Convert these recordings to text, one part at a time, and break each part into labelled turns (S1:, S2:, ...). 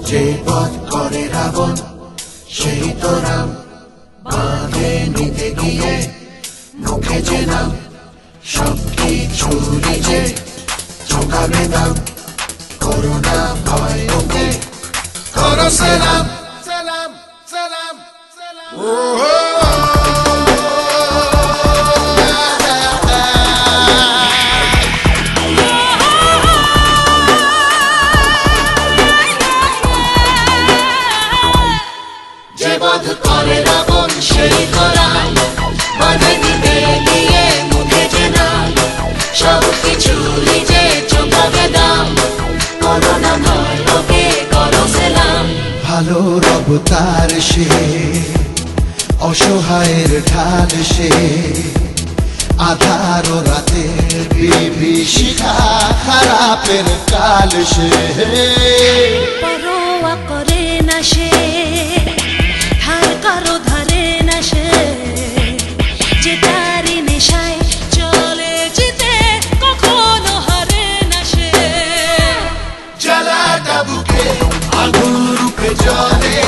S1: যে পথ করে রাবণ সেই তো রাম, বাঁধে নিতে গিয়ে মুখে যে নাম, সব কিছু নিজে চোখাবে দাম, করোনা ভয় ওকে করো সালাম সালাম সালাম সালাম। যে বধ করে রাবণ সেই তো রাম, বাঁধে নিতে গিয়ে মুখে যে নাম, সব কিছু নিজে চোখাবে দাম, করোনা ভয় ওকে করো সালাম। ভালোর অবতার সে, অসহায়ের ঢাল সে, আধার ও রাতের বিভীষিকা, খারাপের কাল সে।
S2: পরোয়া করে না সে, ধার কারো ধারে না সে, যে তারি নেশায় চলে যেতে কখনো হারে না সে।
S1: জ্বালাটা বুকে আগুন রূপে জ্বলে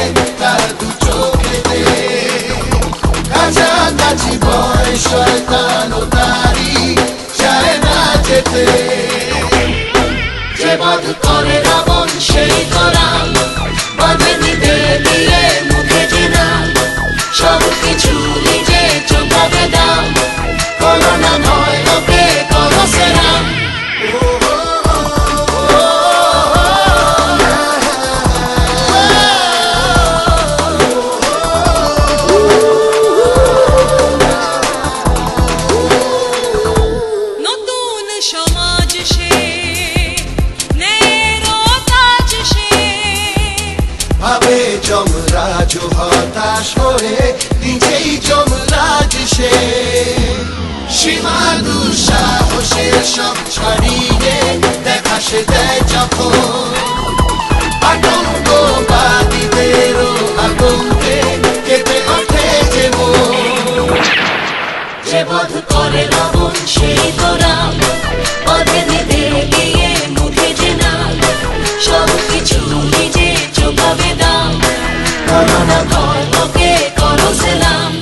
S1: তার দু চোখেতে, কাছাকাছি ভয় শয়তান ও তারি চায় না যেতে। যে বধ করে রাবণ সেই তো রাম, বাঁধে নিতে গিয়ে মুখে যে নাম, সব কিছু নিজে চোখাবে দাম, করোনা ভয় ওকে করো সালাম।
S2: নতুন সমাজ সে, ন্যায়ের কাজ সে,
S1: ভাবে যমরাজ হতাশ হয়ে নিজেই যমরাজ সে। সীমা দুঃসাহসের সব ছাড়িয়ে দেখা সে দেয় যখন, আতঙ্কবাদীদেরও আতঙ্কে কেঁপে ওঠে যে মন। যে বধ করে রাবণ সেই তো রাম, বাঁধে নিতে গিয়ে মুখে যে নাম, সব কিছু নিজে চোখাবে দাম, করোনা ভয় ওকে করো সালাম।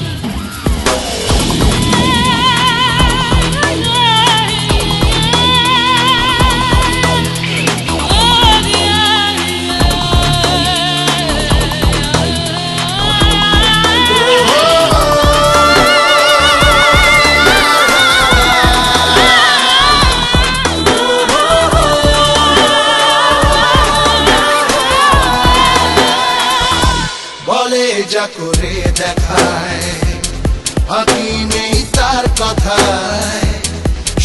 S1: বলে যা করে দেখায়, বাকি নেই তার কথায়,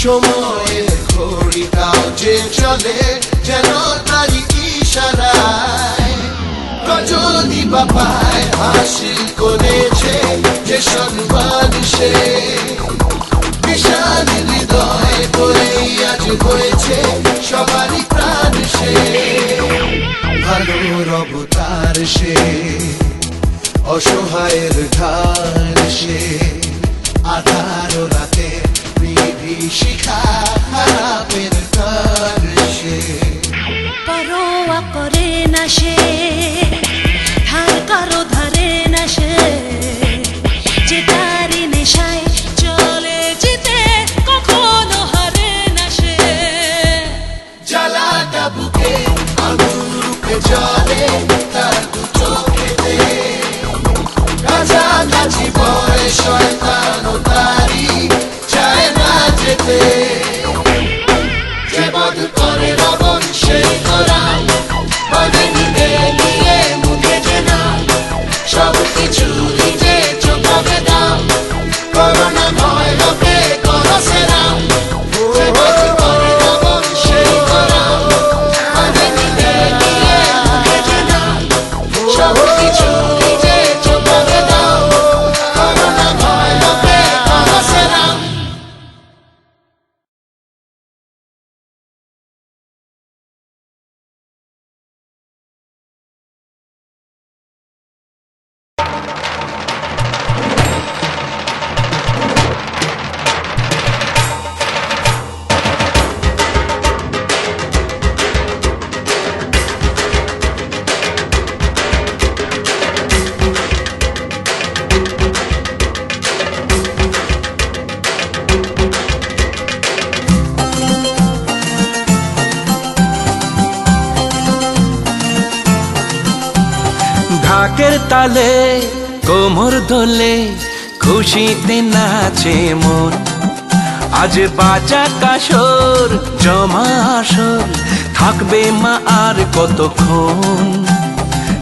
S1: সময়ের ঘড়িটাও যে চলে যেন তারই ইশারায়। রজনী বাপায় হাসিল করেছে যে সম্মান সে, বিশাল হৃদয় বলেই আজ হয়েছে সবারই প্রাণ সে। ভালোর অবতার সে, অসহায়ের ঢাল সে, আধার ও রাতে বিভীষিকা, খারাপের কাল সে।
S2: পরোয়া করে না সে, ধার কারো ধারে না সে, যে তারি নেশায় চলে যেতে কখনো হারে না সে।
S1: জ্বালাটা বুকে আগুন রূপে জ্বলে তার দু চোখেতে, কাছাকাছি
S3: ঢাকের তালে কোমর দোলে খুশিতে নাচে মন। আজ বাজা কাসর জমা আসর থাকবে মা আর কতক্ষণ।